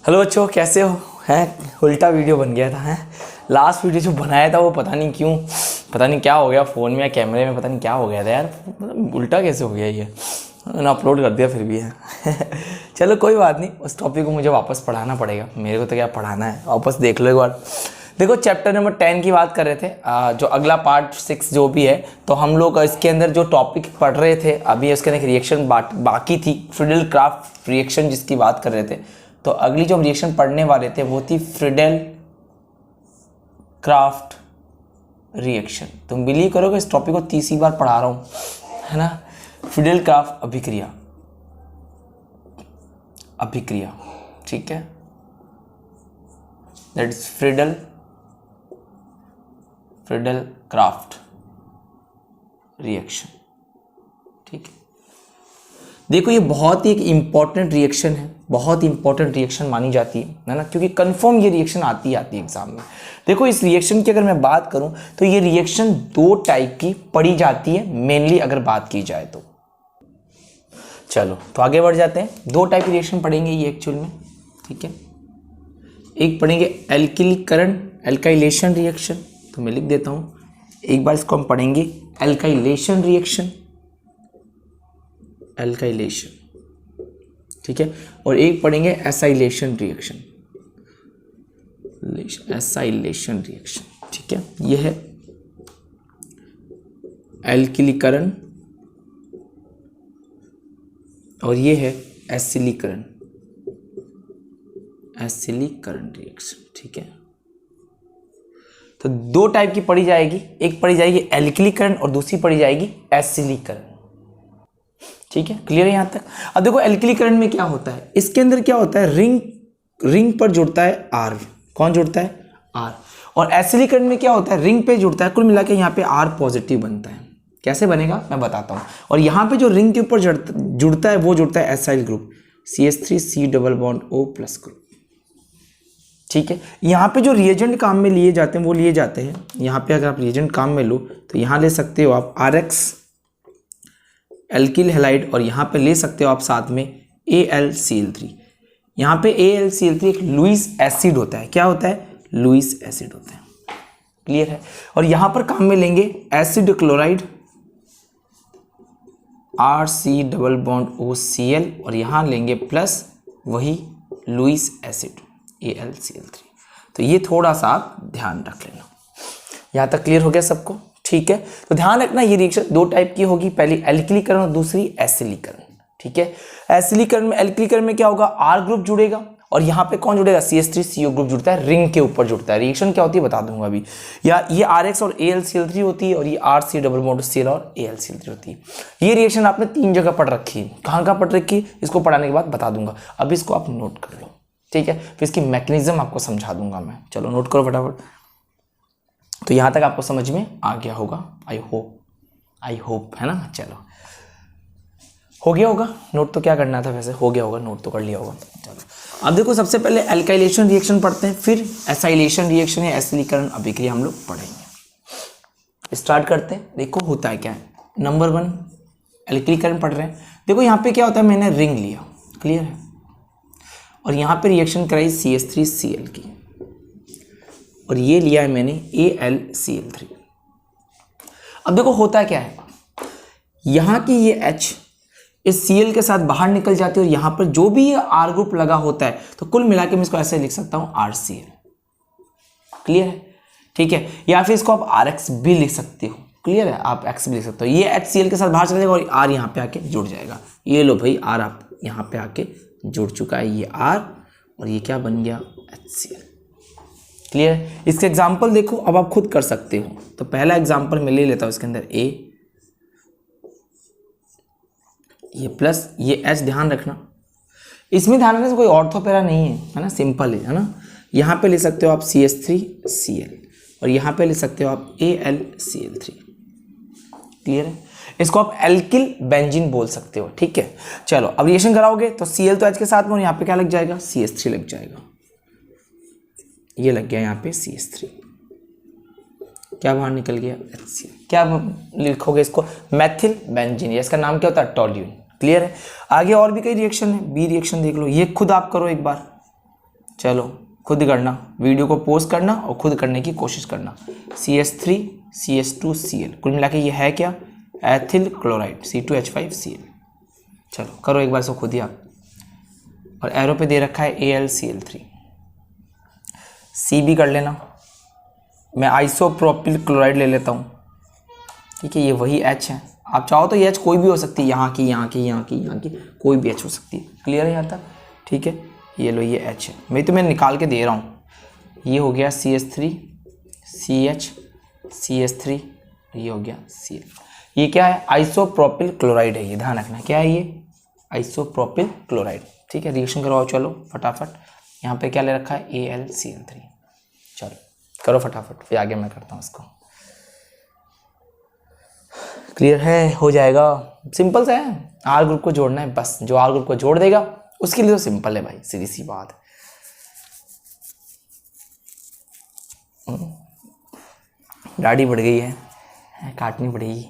Hello बच्चों, कैसे हो? हैं उल्टा वीडियो बन गया था। हैं लास्ट वीडियो जो बनाया था वो पता नहीं क्या हो गया फ़ोन में या कैमरे में, पता नहीं क्या हो गया था यार। मतलब उल्टा कैसे हो गया ये, मैंने अपलोड कर दिया फिर भी है। चलो कोई बात नहीं, उस टॉपिक को मुझे वापस पढ़ाना पड़ेगा। मेरे को तो क्या पढ़ाना है, वापस देख लो एक बार। देखो चैप्टर नंबर 10 की बात कर रहे थे। जो अगला पार्ट 6 जो भी है, तो हम लोग इसके अंदर जो टॉपिक पढ़ रहे थे अभी, उसके अंदर रिएक्शन बाकी थी, फ्रीडल क्राफ्ट रिएक्शन जिसकी बात कर रहे थे। तो अगली जो हम रिएक्शन पढ़ने वाले थे वो थी फ्रीडल क्राफ्ट रिएक्शन। तुम बिलीव करोगे इस टॉपिक को तीसरी बार पढ़ा रहा हूँ, है ना। फ्रीडल क्राफ्ट अभिक्रिया, ठीक है, that is Friedel craft reaction, ठीक है। देखो ये बहुत ही एक इम्पॉर्टेंट रिएक्शन है, बहुत इंपॉर्टेंट रिएक्शन मानी जाती है ना, क्योंकि कंफर्म ये रिएक्शन आती है एग्जाम में। देखो इस रिएक्शन की अगर मैं बात करूं तो ये रिएक्शन दो टाइप की पढ़ी जाती है मेनली, अगर बात की जाए तो। चलो तो आगे बढ़ जाते हैं। दो टाइप की रिएक्शन पढ़ेंगे ये एक्चुअल में, ठीक है। एक पढ़ेंगे एल्किलीकरण, एल्काइलेशन रिएक्शन, तो मैं लिख देता हूं एक बार इसको। हम पढ़ेंगे एल्काइलेशन रिएक्शन, ठीक है। और एक पढ़ेंगे एसाइलेशन रिएक्शन, ठीक है। यह है एल्किलीकरण और ये है एसिलीकरण रिएक्शन, ठीक है। तो दो टाइप की पढ़ी जाएगी, एक पढ़ी जाएगी एल्किलीकरण और दूसरी पढ़ी जाएगी एसिलीकरण, ठीक है। क्लियर है यहां तक? अब देखो एल्किलीकरण में क्या होता है, इसके अंदर क्या होता है, रिंग पर जुड़ता है आर। कौन जुड़ता है? आर। और एसिलीकरण में क्या होता है, रिंग पे जुड़ता है। कुल मिला के यहाँ पे आर पॉजिटिव बनता है। कैसे बनेगा मैं बताता हूँ। और यहाँ पे जो रिंग के ऊपर जुड़ता है वो जुड़ता है acyl group, CH3C double bond O plus group, ठीक है। यहाँ पे जो रिएजेंट काम में लिए जाते हैं वो लिए जाते हैं, यहाँ पे अगर आप रिएजेंट काम में लो तो यहाँ ले सकते हो आप RX एल्किल हैलाइड, और यहाँ पे ले सकते हो आप साथ में AlCl3। यहाँ पे AlCl3 एक लुईस एसिड होता है। क्या होता है? लुईस एसिड होता है। क्लियर है? और यहाँ पर काम में लेंगे acid chloride RC double bond OCl, और यहाँ लेंगे प्लस वही लुईस एसिड AlCl3। तो ये थोड़ा सा आप ध्यान रख लेना। यहाँ तक क्लियर हो गया सबको? ठीक है। तो ध्यान रखना ये रिएक्शन दो टाइप की होगी, पहली एल्किलीकरण और दूसरी एसिलीकरण, ठीक है। एल्किलीकरण में क्या होगा, आर ग्रुप जुड़ेगा और यहाँ पे कौन जुड़ेगा, CH3CO ग्रुप जुड़ता है, रिंग के ऊपर जुड़ता है। रिएक्शन क्या होती है बता दूंगा अभी। या ये RX और AlCl3 होती है, और ये RC डबल बॉन्ड Cl और AlCl3 होती है। ये रिएक्शन आपने 3 जगह पढ़ रखी है। कहाँ पढ़ रखी है इसको पढ़ाने के बाद बता दूंगा। अभी इसको आप नोट कर लो, ठीक है। फिर इसकी मैकेनिज्म आपको समझा दूंगा मैं। चलो नोट करो फटाफट। तो यहाँ तक आपको समझ में आ गया होगा, आई होप, है ना। चलो हो गया होगा नोट, तो क्या करना था वैसे, हो गया होगा नोट, तो कर लिया होगा। चलो अब देखो सबसे पहले एल्काइलेशन रिएक्शन पढ़ते हैं, फिर एसाइलेशन रिएक्शन या एसिलीकरण अभिक्रिया हम लोग पढ़ेंगे। स्टार्ट करते हैं। देखो होता है क्या है, नंबर 1 एल्किलीकरण पढ़ रहे हैं। देखो यहाँ पे क्या होता है, मैंने रिंग लिया, क्लियर है, और यहाँ पे रिएक्शन कराई CH3Cl की, और ये लिया है मैंने AlCl3। अब देखो होता क्या है, यहाँ की ये H इस Cl के साथ बाहर निकल जाती है, और यहाँ पर जो भी ये R ग्रुप लगा होता है, तो कुल मिला के मैं इसको ऐसे लिख सकता हूँ RCl। क्लियर है? ठीक है। या फिर इसको आप RX भी लिख सकते हो, क्लियर है, आप X भी लिख सकते हो। ये HCl के साथ बाहर चला जाएगा और R यहाँ पे आके जुड़ जाएगा। ये लो भाई R आप यहाँ पे आके जुड़ चुका है, ये R, और ये क्या बन गया, HCl। क्लियर है? इसके एग्जाम्पल देखो, अब आप खुद कर सकते हो। तो पहला एग्जाम्पल मैं ले लेता हूँ, इसके अंदर A, ये प्लस ये H, ध्यान रखना इसमें, ध्यान रखना कोई ऑर्थोपेरा नहीं है ना, सिंपल है ना। यहाँ पे ले सकते हो आप CH3Cl, और यहाँ पे ले सकते हो आप AlCl3। क्लियर है? इसको आप एल्किल बेंजीन बोल सकते हो, ठीक है। चलो अब रिएक्शन कराओगे तो Cl तो H के साथ में, और यहाँ पे क्या लग जाएगा, CH3 लग जाएगा। ये लग गया यहाँ पे CH3, क्या बाहर निकल गया, HCl। क्या लिखोगे इसको, मैथिल बेंजीन, इसका नाम क्या होता है, टोल्यूइन। क्लियर है? आगे और भी कई रिएक्शन है, बी रिएक्शन देख लो, ये खुद आप करो एक बार। चलो खुद करना, वीडियो को पॉज करना और खुद करने की कोशिश करना। CH3 CH2 Cl, कुल मिला के ये है क्या, एथिल क्लोराइड C2H5Cl। चलो करो एक बार इसको खुद ही आप, और एरो पे दे रखा है AlCl3। C भी कर लेना, मैं आइसोप्रोपिल क्लोराइड ले लेता हूँ, ठीक है, ये वही H है। आप चाहो तो ये H कोई भी हो सकती है, यहाँ की यहाँ की यहाँ की यहाँ की कोई भी H हो सकती है। क्लियर है यहाँ तक, ठीक है। ये लो ये H है, मैं तो मैं निकाल के दे रहा हूँ। ये हो गया CH3 CH CH3, ये हो गया Cl। ये क्या है, आइसोप्रोपिल क्लोराइड है, ये ध्यान रखना क्या है, ये आइसोप्रोपिल क्लोराइड, ठीक है। रिएक्शन करवाओ चलो फटाफट। यहाँ पे क्या ले रखा है, AlCl3। चलो करो फटाफट, फिर आगे मैं करता हूँ इसको। क्लियर है, हो जाएगा, सिंपल सा है। आर ग्रुप को जोड़ना है बस, जो आर ग्रुप को जोड़ देगा उसके लिए तो सिंपल है भाई, सीधी सी बात। दाढ़ी बढ़ गई है, काटनी पड़ेगी।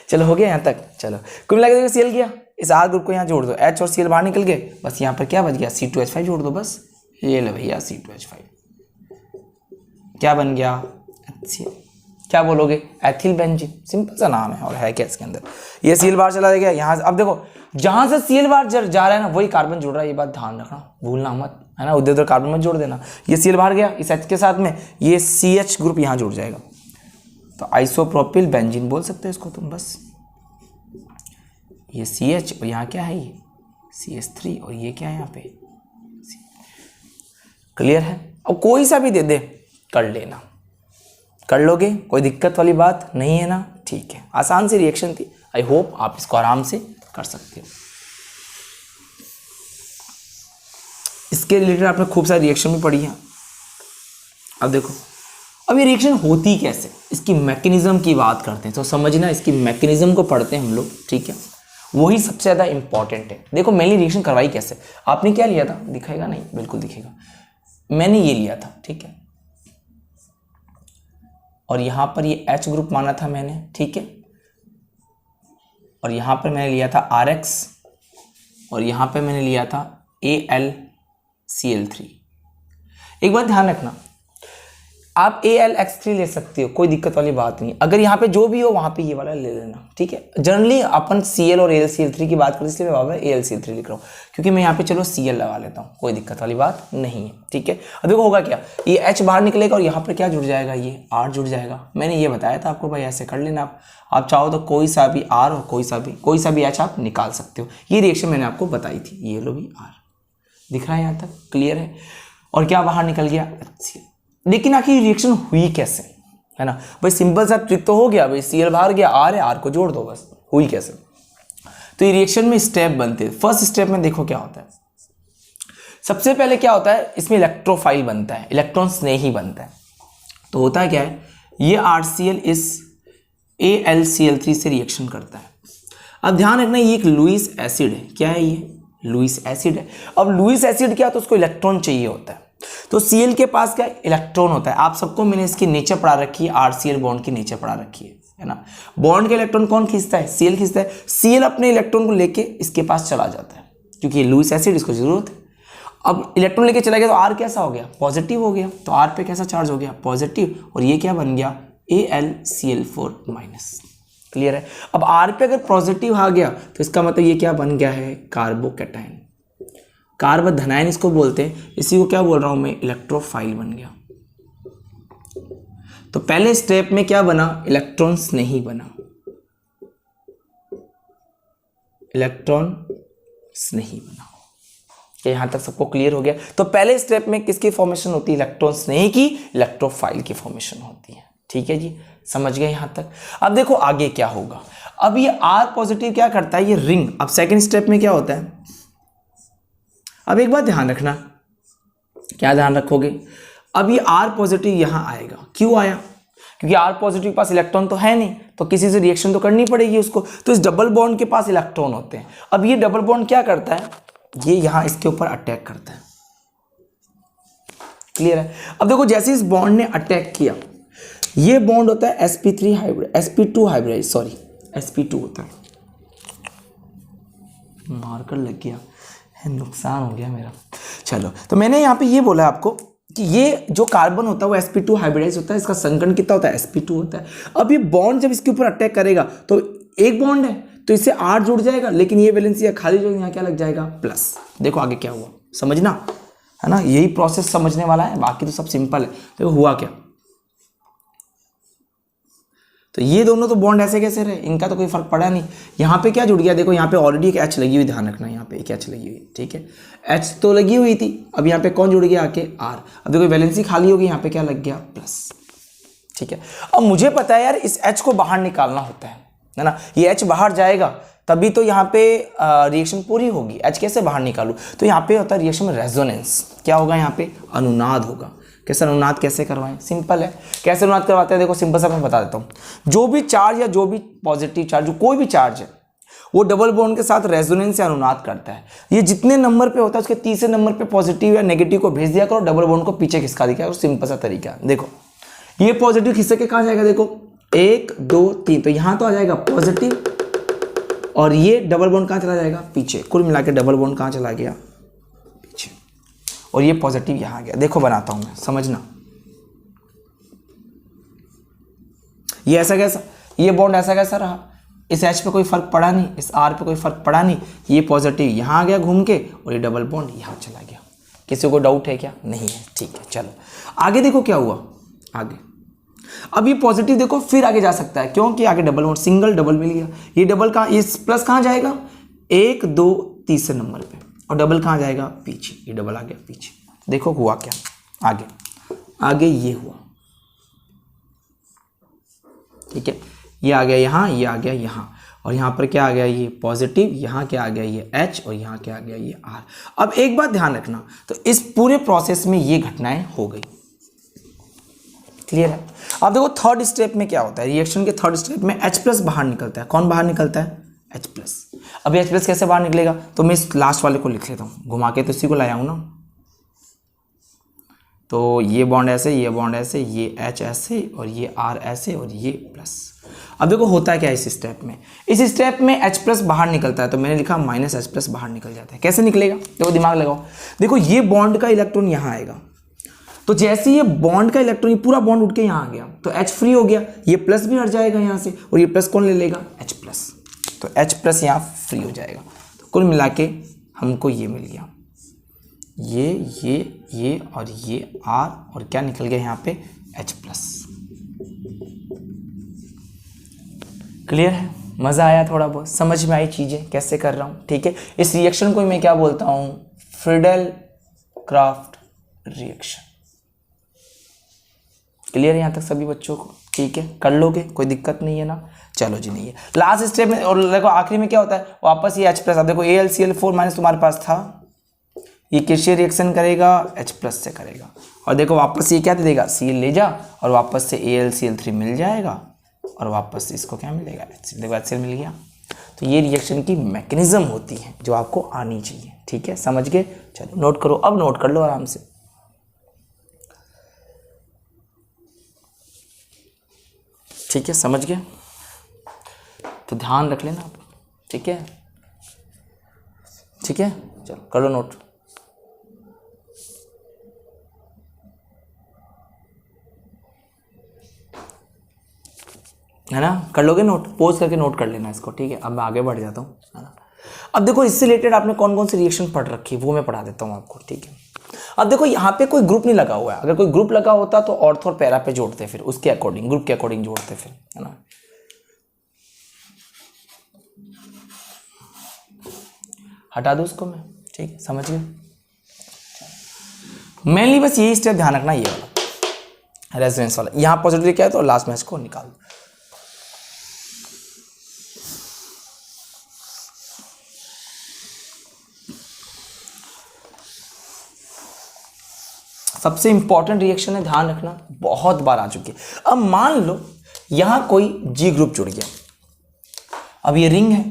चलो हो गया यहाँ तक। चलो कुल मिला के Cl किया, इस आर ग्रुप को यहाँ जोड़ दो, H और Cl बाहर निकल गए, बस यहाँ पर क्या बच गया, C2H5 जोड़ दो बस। ये ले भैया C2H5, क्या बन गया, HCl। क्या बोलोगे, एथिल बेंजीन, सिंपल सा नाम है और है क्या इसके अंदर। ये Cl बाहर चला गया यहाँ से, अब देखो जहाँ से Cl बाहर जा रहा है ना वही कार्बन जुड़ रहा है, ये बात ध्यान रखना, भूलना मत, है ना, उधर उधर कार्बन मत जोड़ देना। ये Cl बाहर गया इस H के साथ में, ये CH ग्रुप यहाँ जुड़ जाएगा, तो आइसोप्रोपिल बेंजीन बोल सकते हो इसको तुम बस। ये CH और यहाँ क्या है, ये CH3 और ये क्या है यहाँ पे। क्लियर है, अब कोई सा भी दे दे कर लेना, कर लोगे, कोई दिक्कत वाली बात नहीं है ना, ठीक है। आसान सी रिएक्शन थी, आई होप आप इसको आराम से कर सकते हो। इसके रिलेटेड आपने खूब सारी रिएक्शन भी पढ़ी है। अब देखो, अब ये रिएक्शन होती कैसे, इसकी मैकेनिज्म की बात करते हैं, तो समझना इसकी मैकेनिज्म को पढ़ते हैं हम लोग, ठीक है, वही सबसे ज़्यादा इंपॉर्टेंट है। देखो मैंने रिएक्शन करवाई कैसे, आपने क्या लिया था, दिखाएगा नहीं, बिल्कुल दिखेगा, मैंने ये लिया था, ठीक है, और यहाँ पर ये H ग्रुप माना था मैंने, ठीक है, और यहाँ पर मैंने लिया था RX, और यहाँ पे मैंने लिया था AlCl3। एक बात ध्यान रखना, आप AlX3 ले सकते हो, कोई दिक्कत वाली बात नहीं, अगर यहाँ पे जो भी हो वहाँ पे ये वाला ले लेना, ठीक है। जनरली अपन Cl और AlCl3 की बात करें, इसलिए मैं बाबा AlCl3 लिख रहा हूँ, क्योंकि मैं यहाँ पे चलो Cl लगा लेता हूँ, कोई दिक्कत वाली बात नहीं है, ठीक है। अब देखो होगा क्या, ये H बाहर निकलेगा और यहाँ पर क्या जुड़ जाएगा, ये R जुड़ जाएगा। मैंने ये बताया था आपको भाई, ऐसे कर लेना आप चाहो तो कोई सा भी R और कोई सा भी H आप निकाल सकते हो। ये रिएक्शन मैंने आपको बताई थी, ये लो भी R दिख रहा है यहाँ तक, क्लियर है। और क्या बाहर निकल गया, HCl। लेकिन आखिर रिएक्शन हुई कैसे, है ना भाई, सिंपल सा ट्रिक तो हो गया भाई, Cl बाहर गया, R है, R को जोड़ दो बस। हुई कैसे, तो ये रिएक्शन में स्टेप बनते हैं। फर्स्ट स्टेप में देखो क्या होता है, सबसे पहले क्या होता है, इसमें इलेक्ट्रोफाइल बनता है, इलेक्ट्रॉन स्नेही बनता है। तो होता है क्या है, ये RCl इस AlCl3 से रिएक्शन करता है। अब ध्यान रखना, ये एक लुईस एसिड है, क्या है ये, लुईस एसिड है। अब लुईस एसिड क्या, तो उसको इलेक्ट्रॉन चाहिए होता है, तो Cl के पास क्या इलेक्ट्रॉन होता है। आप सबको मैंने इसकी नेचर पढ़ा रखी है, RCl बॉन्ड की नेचर पढ़ा रखी है ना। बॉन्ड के इलेक्ट्रॉन कौन खींचता है, Cl खींचता है। Cl अपने इलेक्ट्रॉन को लेके इसके पास चला जाता है, क्योंकि ये लुईस एसिड, इसको जरूरत है। अब इलेक्ट्रॉन लेके चला गया तो R कैसा हो गया, पॉजिटिव हो गया, तो R पे कैसा चार्ज हो गया, पॉजिटिव, और ये क्या बन गया, AlCl4-। क्लियर है। अब R पे अगर पॉजिटिव आ गया तो इसका मतलब ये क्या बन गया है, कार्बोकैटायन, कार्बन धनायन इसको बोलते हैं। इसी को क्या बोल रहा हूं मैं, इलेक्ट्रोफाइल बन गया। तो पहले स्टेप में क्या बना, इलेक्ट्रॉन्स नहीं बना, इलेक्ट्रॉन्स नहीं बना। यहां तक सबको क्लियर हो गया। तो पहले स्टेप में किसकी फॉर्मेशन होती है, इलेक्ट्रॉन्स नहीं की, इलेक्ट्रोफाइल की फॉर्मेशन होती है। ठीक है जी, समझ गए यहां तक। अब देखो आगे क्या होगा। अब ये R पॉजिटिव क्या करता है, ये रिंग। अब सेकेंड स्टेप में क्या होता है, अब एक बात ध्यान रखना, क्या ध्यान रखोगे, अब ये R पॉजिटिव यहां आएगा। क्यों आया, क्योंकि R पॉजिटिव के पास इलेक्ट्रॉन तो है नहीं, तो किसी से रिएक्शन तो करनी पड़ेगी उसको। तो इस डबल बॉन्ड के पास इलेक्ट्रॉन होते हैं। अब ये डबल बॉन्ड क्या करता है, ये यहां इसके ऊपर अटैक करता है। क्लियर है। अब देखो जैसे इस बॉन्ड ने अटैक किया, ये बॉन्ड होता है sp3 hybrid, sp2 hybrid, sorry sp2 होता है। मार्कर लग गया है, नुकसान हो गया मेरा। चलो, तो मैंने यहाँ पे ये बोला आपको कि ये जो कार्बन होता है वो sp2 हाइब्रिडाइज होता है, इसका संकरण कितना होता है, sp2 होता है। अब ये बॉन्ड जब इसके ऊपर अटैक करेगा तो एक बॉन्ड है तो इससे 8 जुड़ जाएगा, लेकिन ये वैलेंसी या खाली जो यहाँ क्या लग जाएगा, प्लस। देखो आगे क्या हुआ, समझना है ना, यही प्रोसेस समझने वाला है, बाकी तो सब सिंपल है। देखो हुआ क्या, तो ये दोनों तो बॉन्ड ऐसे कैसे रहे, इनका तो कोई फर्क पड़ा नहीं। यहाँ पे क्या जुड़ गया, देखो यहाँ पे ऑलरेडी एक H लगी हुई, ध्यान रखना यहाँ पे एक H लगी हुई, ठीक है, H तो लगी हुई थी, अब यहाँ पे कौन जुड़ गया आके, R। अब देखो वैलेंसी खाली होगी, यहाँ पे क्या लग गया, प्लस, ठीक है। अब मुझे पता है यार इस H को बाहर निकालना होता है ना, ये H बाहर जाएगा तभी तो यहाँ पे रिएक्शन पूरी होगी। H कैसे बाहर निकालूँ, तो यहाँ पे होता है रिएक्शन में रेजोनेंस, क्या होगा यहाँ पे, अनुनाद होगा। कैसे अनुनाद कैसे करवाएं, सिंपल है, कैसे अनुनाद करवाते हैं, देखो सिंपल सा मैं बता देता हूँ। जो भी चार्ज या जो भी पॉजिटिव चार्ज, जो कोई भी चार्ज है, वो डबल बॉन्ड के साथ रेजोनेंस से अनुनाद करता है। ये जितने नंबर पे होता है उसके तीसरे नंबर पे पॉजिटिव या नेगेटिव को भेज दिया करो, डबल बॉन्ड को पीछे खिसका दिया करो, सिंपल सा तरीका है। देखो ये पॉजिटिव खिसक के कहाँ जाएगा, देखो 1 2 3, तो यहाँ तो आ जाएगा पॉजिटिव, और ये डबल बॉन्ड कहाँ चला जाएगा, पीछे। कुल मिला के डबल बॉन्ड कहाँ चला गया, पीछे, और ये पॉजिटिव यहाँ आ गया। देखो बनाता हूँ मैं, समझना, ये ऐसा कैसा, ये बॉन्ड ऐसा कैसा रहा, इस H पे कोई फर्क पड़ा नहीं, इस R पे कोई फर्क पड़ा नहीं, ये पॉजिटिव यहाँ आ गया घूम के, और ये डबल बॉन्ड यहाँ चला गया। किसी को डाउट है क्या, नहीं है, ठीक है। चलो आगे देखो क्या हुआ, आगे अब ये पॉजिटिव देखो फिर आगे जा सकता है, क्योंकि आगे डबल बॉन्ड, सिंगल डबल मिल गया। ये डबल कहाँ, ये प्लस कहाँ जाएगा, 1 2 तीसरे नंबर पे, और डबल कहाँ जाएगा, पीछे, ये डबल आ गया पीछे। देखो हुआ क्या, आगे आगे ये हुआ, ठीक है, ये आ गया यहाँ, ये आ गया यहाँ, और यहाँ पर क्या आ गया, ये पॉजिटिव, यहाँ क्या आ गया, ये H, और यहाँ क्या आ गया, ये R। अब एक बात ध्यान रखना, तो इस पूरे प्रोसेस में ये घटनाएं हो गई, क्लियर है। अब देखो थर्ड स्टेप में क्या होता है, रिएक्शन के थर्ड स्टेप में H+ बाहर निकलता है। कौन बाहर निकलता है, H+। अब H+ कैसे बाहर निकलेगा, तो मैं इस लास्ट वाले को लिख लेता हूँ, घुमा के तो इसी को लाया हूँ ना। तो ये बॉन्ड ऐसे, ये बॉन्ड ऐसे, ये H ऐसे, और ये R ऐसे, और ये प्लस। अब देखो होता है क्या इस स्टेप में, इस स्टेप में H+ बाहर निकलता है, तो मैंने लिखा -H+ बाहर निकल जाता है। कैसे निकलेगा, देखो दिमाग लगाओ, देखो ये बॉन्ड का इलेक्ट्रॉन यहाँ आएगा, तो जैसे ये बॉन्ड का इलेक्ट्रॉन, पूरा बॉन्ड उठ के यहाँ आ गया, तो H फ्री हो गया, ये प्लस भी हट जाएगा यहाँ से, और ये प्लस कौन ले लेगा, H+, तो H+ यहाँ फ्री हो जाएगा। तो कुल मिला के हमको ये मिल गया, ये और ये R, और क्या निकल गया यहाँ पे, H+। क्लियर है, मज़ा आया, थोड़ा बहुत समझ में आई चीज़ें कैसे कर रहा हूँ, ठीक है। इस रिएक्शन को मैं क्या बोलता हूँ, फ्रीडेल-क्राफ्ट रिएक्शन। क्लियर है यहाँ तक सभी बच्चों को, ठीक है, कर लोगे, कोई दिक्कत नहीं है ना। चलो जी, नहीं है लास्ट स्टेप में, और देखो आखिरी में क्या होता है, वापस ये H+। अब देखो AlCl4- तुम्हारे पास था, ये किससे रिएक्शन करेगा, H+ से करेगा, और देखो वापस ये क्या दे देगा, Cl ले जा, और वापस से AlCl3 मिल जाएगा, और वापस से इसको क्या मिलेगा, HCl। देखो HCl मिल गया। तो ये रिएक्शन की मैकेनिज्म होती है जो आपको आनी चाहिए, ठीक है, समझ गए। चलो नोट करो, अब नोट कर लो आराम से, ठीक है, समझ गए, तो ध्यान रख लेना आप, ठीक है, ठीक है, चलो कर लो नोट। है ना, कर लोगे नोट, पोज करके नोट कर लेना इसको, ठीक है। अब मैं आगे बढ़ जाता हूँ, है ना। अब देखो इससे रिलेटेड आपने कौन कौन सी रिएक्शन पढ़ रखी है वो मैं पढ़ा देता हूँ आपको, ठीक है। अब देखो यहाँ पे कोई ग्रुप नहीं लगा हुआ है, अगर कोई ग्रुप लगा होता तो ऑर्थो और पैरा पे जोड़ते, फिर उसके अकॉर्डिंग, ग्रुप के अकॉर्डिंग जोड़ते फिर, है ना। हटा दूँ उसको मैं, ठीक है, समझ गए। मेनली बस यही स्टेप ध्यान रखना, ये वाला रेजोनेंस वाला, यहाँ पॉजिटिव क्या है तो लास्ट में इसको निकाल दो। सबसे इंपॉर्टेंट रिएक्शन है, ध्यान रखना, बहुत बार आ चुकी है। अब मान लो यहां कोई G ग्रुप जुड़ गया, अब ये रिंग है,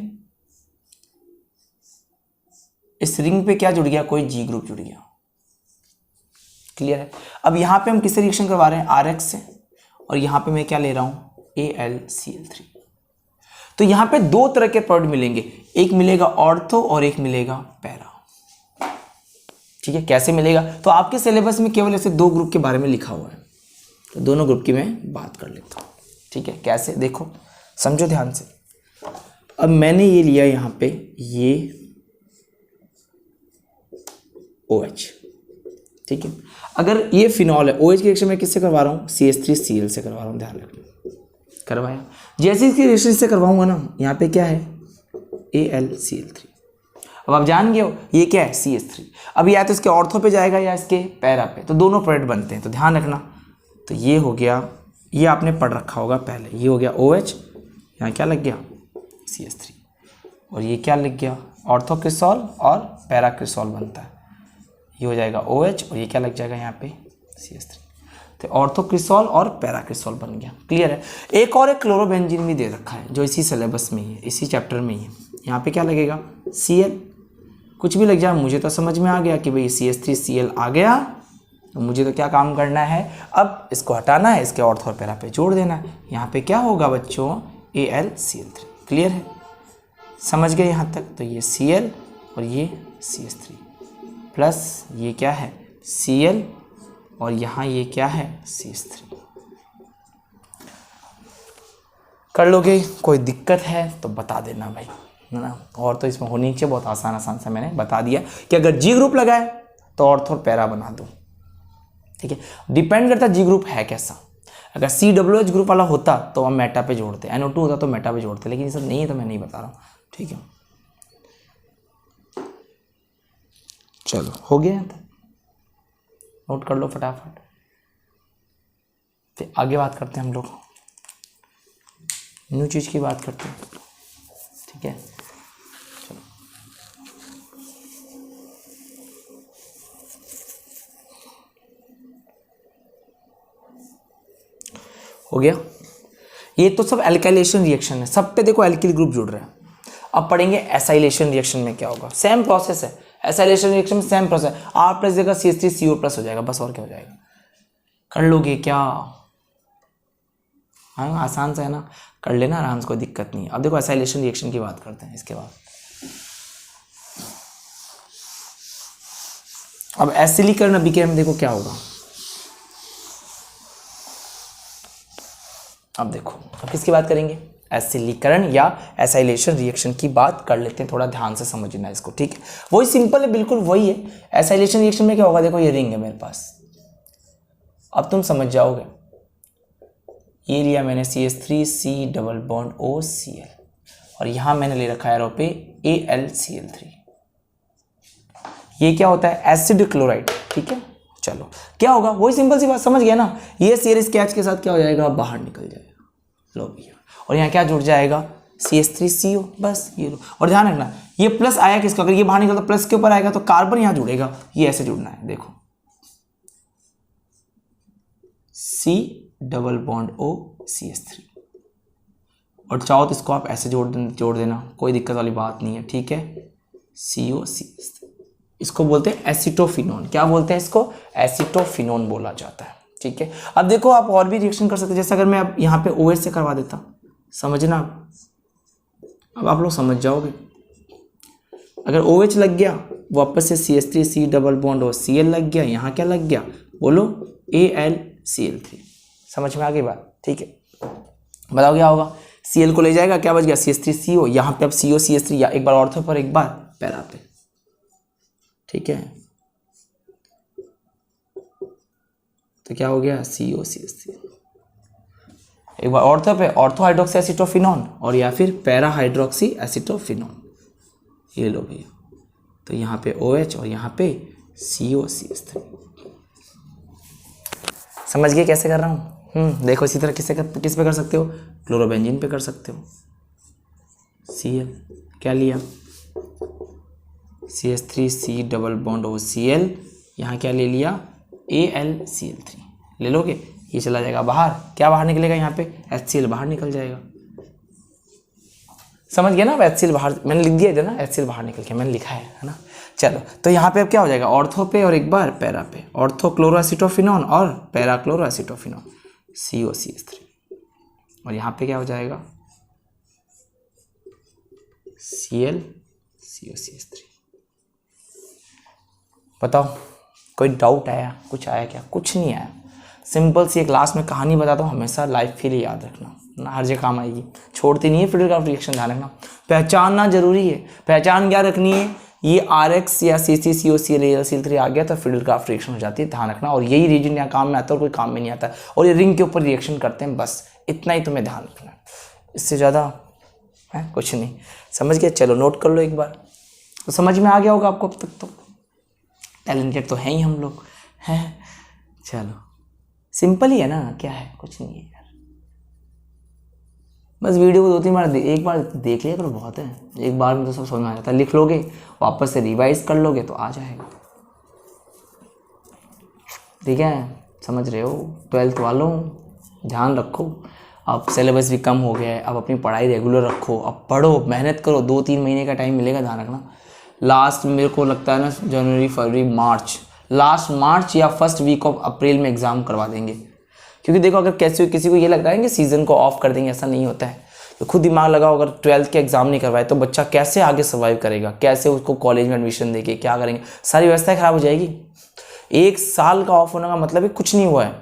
इस रिंग पे क्या जुड़ गया, कोई G ग्रुप जुड़ गया, क्लियर है। अब यहां पे हम किससे रिएक्शन करवा रहे हैं, RX से, और यहां पे मैं क्या ले रहा हूं, AlCl3। तो यहां पे दो तरह के प्रोडक्ट मिलेंगे, एक मिलेगा ऑर्थो और एक मिलेगा पैरा, ठीक है, कैसे मिलेगा? तो आपके सिलेबस में केवल ऐसे 2 ग्रुप के बारे में लिखा हुआ है, तो दोनों ग्रुप की मैं बात कर लेता हूँ। ठीक है, कैसे, देखो समझो ध्यान से। अब मैंने ये लिया यहाँ पे ये OH, ठीक है। अगर ये फिनॉल है, OH की रिएक्शन मैं किससे करवा रहा हूँ? CH3Cl से करवा रहा हूँ, ध्यान रखना। करवाया, जैसे इसकी रिएक्शन से करवाऊंगा ना, यहाँ पे क्या है? AlCl3। अब आप जान गए हो ये क्या है? CH3। अब या तो इसके ऑर्थो पे जाएगा या इसके पैरा पे, तो दोनों प्रोडक्ट बनते हैं, तो ध्यान रखना। तो ये हो गया, ये आपने पढ़ रखा होगा पहले, ये हो गया OH, यहाँ क्या लग गया? CH3, और ये क्या लग गया? ऑर्थो क्रिसॉल और पैरा क्रिसॉल बनता है, ये हो जाएगा OH, और ये क्या लग जाएगा यहाँ पे? CH3। तो ऑर्थो क्रिसॉल और पैरा क्रिसॉल बन गया। क्लियर है? एक और एक क्लोरोबेंजीन भी दे रखा है जो इसी सिलेबस में ही है, इसी चैप्टर में ही है। यहाँ पे क्या लगेगा? Cl। कुछ भी लग जाए, मुझे तो समझ में आ गया कि भाई CH3Cl आ गया, तो मुझे तो क्या काम करना है? अब इसको हटाना है, इसके ऑर्थो और पैरा पे जोड़ देना है। यहाँ पे क्या होगा बच्चों? AlCl3। क्लियर है? समझ गए यहाँ तक? तो ये Cl और ये CH3 प्लस ये क्या है? Cl, और यहाँ ये क्या है? CH3। कर लोगे? कोई दिक्कत है तो बता देना भाई, है ना। और तो इसमें होनी चाहिए, बहुत आसान सा मैंने बता दिया कि अगर G ग्रुप लगाए तो ऑर्थो और पैरा बना दो। ठीक है, डिपेंड करता है G ग्रुप है कैसा। अगर COOH ग्रुप वाला होता तो हम मेटा पे जोड़ते, NO2 होता तो मेटा पे जोड़ते, लेकिन ये सब नहीं है तो मैं नहीं बता रहा हूँ। ठीक है, चलो हो गया यहाँ तक, नोट कर लो फटाफट, फिर आगे बात करते हैं हम लोग, न्यू चीज़ की बात करते हैं। ठीक है, चलो हो गया। ये तो सब एल्काइलेशन रिएक्शन है, सब पे देखो एल्किल ग्रुप जुड़ रहा है। अब पढ़ेंगे एसाइलेशन रिएक्शन में क्या होगा। सेम प्रोसेस है, एसाइलेशन रिएक्शन में सेम प्रोसेस है। R प्लस जगह CH3CO प्लस हो जाएगा, बस और क्या हो जाएगा। कर लोगे क्या? हाँ आसान सा है ना, कर लेना आराम से, कोई दिक्कत नहीं है। अब देखो एसाइलेशन रिएक्शन की बात करते हैं इसके बाद। अब एसिलीकरण अभिक्रिया में देखो क्या होगा। अब देखो, अब किसकी बात करेंगे? एसिलीकरण या एसाइलेशन रिएक्शन की बात कर लेते हैं, थोड़ा ध्यान से समझना इसको। ठीक है, वही सिंपल है, बिल्कुल वही है। एसाइलेशन रिएक्शन में क्या होगा? देखो ये रिंग है मेरे पास, अब तुम समझ जाओगे। ये लिया मैंने CH3C डबल बॉन्ड OCl, और यहां मैंने ले रखा है एरो पे AlCl3। ये क्या होता है? Acid chloride. ठीक है, चलो क्या होगा? वही सिंपल सी बात, समझ गया ना। ये सीरीज कैच के साथ क्या हो जाएगा? बाहर निकल जाएगा, लो भैया, और यहाँ क्या जुड़ जाएगा? CH3CO, बस ये लो। और ध्यान रखना ये प्लस आया किसका? अगर ये बाहर निकलता प्लस के ऊपर आएगा तो कार्बन यहाँ जुड़ेगा, ये ऐसे जुड़ना है, देखो C double bond O CH3, और चाहो तो इसको आप ऐसे जोड़ देना, कोई दिक्कत वाली बात नहीं है। ठीक है, CO CH3, इसको बोलते हैं एसिटोफिनोन। क्या बोलते हैं इसको? एसिटोफिनोन बोला जाता है। ठीक है, अब देखो आप और भी रिएक्शन कर सकते हैं, जैसे अगर मैं अब यहाँ पे OH से करवा देता, समझना, अब आप लोग समझ जाओगे। अगर OH लग गया, वापस से CH3C डबल बॉन्ड और Cl लग गया, यहाँ क्या लग गया? बोलो AlCl3। समझ में आ गई बात? ठीक है, बताओ क्या होगा? Cl को ले जाएगा, क्या बच गया? CH3CO, यहाँ पे अब CO CH3, या एक बार ऑर्थो पर एक बार पैरा पे। ठीक है, तो क्या हो गया? CO CH3, एक बार ऑर्थो पे ऑर्थो हाइड्रोक्सी एसिटोफिनोन, और या फिर पैरा हाइड्रोक्सी एसिटोफिनोन, ये लो भैया। तो यहाँ पे OH और यहाँ पे CO CH3। समझ गए कैसे कर रहा हूँ? देखो इसी तरह किस पे कर सकते हो? क्लोरोबेंजीन पे कर सकते हो। Cl क्या लिया? CH3C डबल बॉन्ड OCl, यहाँ क्या ले लिया? AlCl3 ले लोगे, ये चला जाएगा बाहर, क्या बाहर निकलेगा? यहाँ पे HCl बाहर निकल जाएगा। समझ गया ना? अब HCl बाहर मैंने लिख दिया था ना, HCl बाहर निकल के मैंने लिखा है ना। चलो, तो यहाँ पे अब क्या हो जाएगा? ऑर्थो पे और एक बार पैरा पे, ऑर्थो क्लोरोएसिटोफिनोन और पैरा क्लोरोएसिटोफिनोन, CO CH3, और यहाँ पे क्या हो जाएगा? Cl CO CH3। बताओ कोई डाउट आया, कुछ आया क्या? कुछ नहीं आया। सिंपल सी एक लास्ट में कहानी बताता हूँ, हमेशा लाइफ के लिए याद रखना ना, हर जगह काम आएगी, छोड़ती नहीं है फिडेल रिएक्शन, ध्यान रखना। पहचानना जरूरी है। पहचान क्या रखनी है? ये RX या CC/COCl AlCl3 आ गया तो फिडेल क्राफ्ट रिएक्शन हो जाती है, ध्यान रखना। और यही रीजन यहाँ काम में आता है और कोई काम में नहीं आता है, और ये रिंग के ऊपर रिएक्शन करते हैं, बस इतना ही तुम्हें ध्यान रखना है, इससे ज़्यादा है कुछ नहीं। समझ गया? चलो नोट कर लो एक बार, तो समझ में आ गया होगा आपको अब तक। तो टैलेंटेड तो हैं ही हम लोग, हैं। चलो सिंपल ही है ना, क्या है, कुछ नहीं है यार। बस वीडियो को 2-3 बार एक बार देख लिया करो, बहुत है। एक बार में तो सब समझ में आ जाता है। लिख लोगे, वापस से रिवाइज कर लोगे तो आ जाएगा। ठीक है, समझ रहे हो? 12th वालों ध्यान रखो, अब सिलेबस भी कम हो गया है, अब अपनी पढ़ाई रेगुलर रखो, अब पढ़ो, मेहनत करो। 2-3 महीने का टाइम मिलेगा, ध्यान रखना। लास्ट मेरे को लगता है ना जनवरी, फरवरी, मार्च, लास्ट मार्च या फर्स्ट वीक ऑफ अप्रैल में एग्ज़ाम करवा देंगे। क्योंकि देखो, अगर कैसे किसी को ये लग रहा है कि सीज़न को ऑफ कर देंगे, ऐसा नहीं होता है। तो खुद दिमाग लगाओ, अगर 12th के एग्ज़ाम नहीं करवाए तो बच्चा कैसे आगे सर्वाइव करेगा, कैसे उसको कॉलेज में एडमिशन देके क्या करेंगे, सारी व्यवस्था ख़राब हो जाएगी। 1 साल का ऑफ होने का मतलब है कुछ नहीं हुआ है,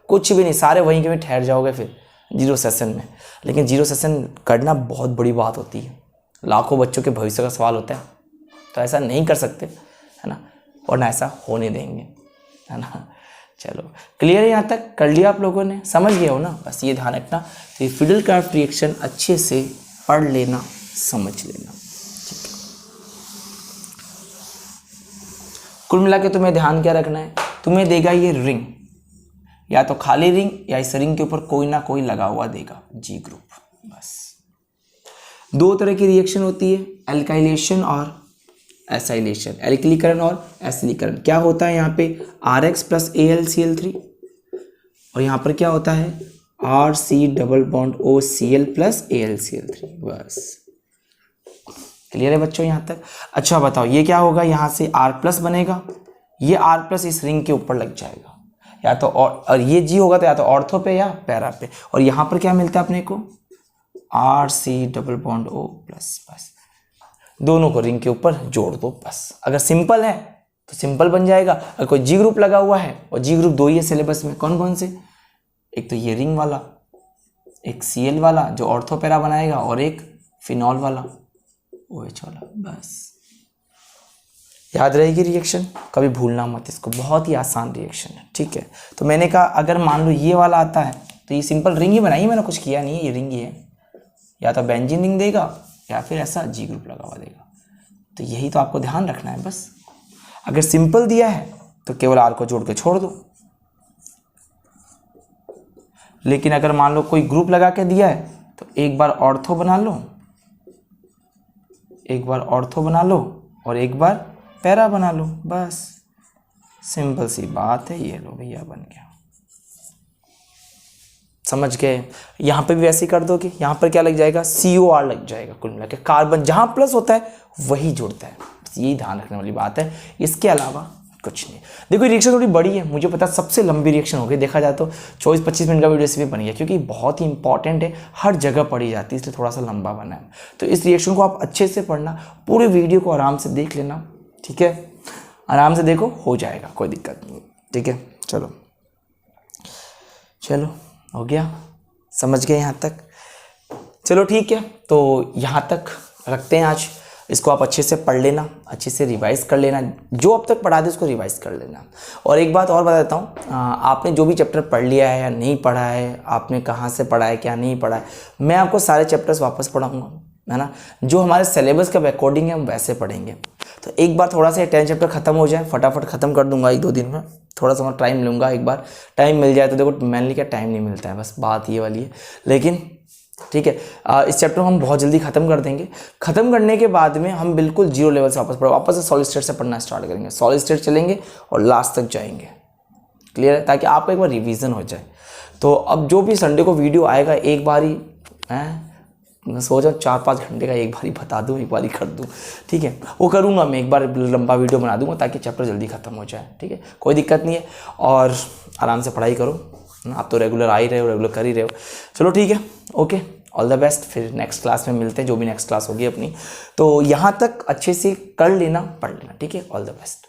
कुछ भी नहीं, सारे वहीं के में ठहर जाओगे फिर 0 सेशन में। लेकिन 0 सेशन करना बहुत बड़ी बात होती है, लाखों बच्चों के भविष्य का सवाल होता है, तो ऐसा नहीं कर सकते, है ना, और ना ऐसा होने देंगे, है ना। चलो क्लियर है? यहाँ तक कर लिया आप लोगों ने, समझ गए हो ना? बस ये ध्यान रखना, तो ये फिडेल क्राफ्ट रिएक्शन अच्छे से पढ़ लेना, समझ लेना, ठीक है। कुल मिला के तुम्हें ध्यान क्या रखना है? तुम्हें देगा ये रिंग, या तो खाली रिंग या इस रिंग के ऊपर कोई ना कोई लगा हुआ देगा, G ग्रुप। बस 2 तरह की रिएक्शन होती है, एल्काइलेशन और एसाइलेशन, एल्किलीकरण और एसिलीकरण। क्या होता है यहाँ पे? RX + AlCl3, और यहाँ पर क्या होता है? RC+OCl + AlCl3। बस क्लियर है बच्चों यहाँ तक? अच्छा बताओ, ये क्या होगा? यहाँ से R+ बनेगा, ये R+ इस रिंग के ऊपर लग जाएगा, या तो और ये G होगा तो या तो ऑर्थो पे या पैरा पे, और यहाँ पर क्या मिलता है अपने को? RC+O+। बस दोनों को रिंग के ऊपर जोड़ दो, बस। अगर सिंपल है तो सिंपल बन जाएगा। अगर कोई G ग्रुप लगा हुआ है, और G ग्रुप 2 ही है सिलेबस में, कौन कौन से? एक तो ये रिंग वाला, एक Cl वाला जो ऑर्थो पैरा बनाएगा, और एक फिनॉल वाला, OH वाला। बस याद रहेगी रिएक्शन, कभी भूलना मत इसको, बहुत ही आसान रिएक्शन है, ठीक है। तो मैंने कहा अगर मान लो ये वाला आता है तो ये सिंपल रिंग ही बनाई, मैंने कुछ किया नहीं है, ये रिंग ही है, या तो बेंजीन रिंग देगा या फिर ऐसा G ग्रुप लगा हुआ देगा। तो यही तो आपको ध्यान रखना है बस। अगर सिंपल दिया है तो केवल R को जोड़ के छोड़ दो, लेकिन अगर मान लो कोई ग्रुप लगा के दिया है तो एक बार ऑर्थो बना लो, एक बार ऑर्थो बना लो, और एक बार पैरा बना लो, बस सिंपल सी बात है। ये लो भैया बन गया, समझ गए? यहाँ पे भी वैसे ही कर दो कि यहाँ पर क्या लग जाएगा? COR लग जाएगा। कुल मिला के कार्बन जहाँ प्लस होता है वही जुड़ता है, यही ध्यान रखने वाली बात है, इसके अलावा कुछ नहीं। देखो रिएक्शन थोड़ी बड़ी है, मुझे पता सबसे लंबी रिएक्शन हो गई, देखा जाए तो 24-25 मिनट का वीडियो से भी बन गया, क्योंकि बहुत ही इंपॉर्टेंट है, हर जगह पढ़ी जाती है, इसलिए थोड़ा सा लंबा बना है। तो इस रिएक्शन को आप अच्छे से पढ़ना, पूरे वीडियो को आराम से देख लेना, ठीक है, आराम से देखो, हो जाएगा, कोई दिक्कत नहीं, ठीक है। चलो चलो हो गया, समझ गए यहाँ तक? चलो ठीक है, तो यहाँ तक रखते हैं आज। इसको आप अच्छे से पढ़ लेना, अच्छे से रिवाइज कर लेना, जो अब तक पढ़ा दे उसको रिवाइज कर लेना। और एक बात और बता देता हूँ, आपने जो भी चैप्टर पढ़ लिया है या नहीं पढ़ा है, आपने कहाँ से पढ़ा है क्या नहीं पढ़ा है, मैं आपको सारे चैप्टर्स वापस पढ़ाऊँगा, है ना। जो हमारे सिलेबस के अकॉर्डिंग है हम वैसे पढ़ेंगे। तो एक बार थोड़ा सा 10 चैप्टर खत्म हो जाए, फटाफट ख़त्म कर दूंगा 1-2 दिन में, थोड़ा सा मैं टाइम लूँगा। एक बार टाइम मिल जाए तो देखो, मेनली क्या टाइम नहीं मिलता है, बस बात ये वाली है, लेकिन ठीक है, इस चैप्टर को हम बहुत जल्दी ख़त्म कर देंगे। ख़त्म करने के बाद में हम बिल्कुल 0 लेवल से वापस से सॉलिड स्टेट से पढ़ना स्टार्ट करेंगे, सॉलिड स्टेट चलेंगे और लास्ट तक जाएंगे, क्लियर है, ताकि आपका एक बार रिवीजन हो जाए। तो अब जो भी संडे को वीडियो आएगा, एक बार ही मैं सोचा 4-5 घंटे का एक बार ही बता दूँ, एक बार ही कर दूँ, ठीक है, वो करूँगा मैं, एक बार लंबा वीडियो बना दूँगा ताकि चैप्टर जल्दी ख़त्म हो जाए, ठीक है, कोई दिक्कत नहीं है। और आराम से पढ़ाई करो, आप तो रेगुलर आ ही रहे हो, रेगुलर कर ही रहे हो। चलो ठीक है, ओके, ऑल द बेस्ट, फिर नेक्स्ट क्लास में मिलते हैं, जो भी नेक्स्ट क्लास होगी अपनी। तो यहाँ तक अच्छे से कर लेना, पढ़ लेना, ठीक है, ऑल द बेस्ट।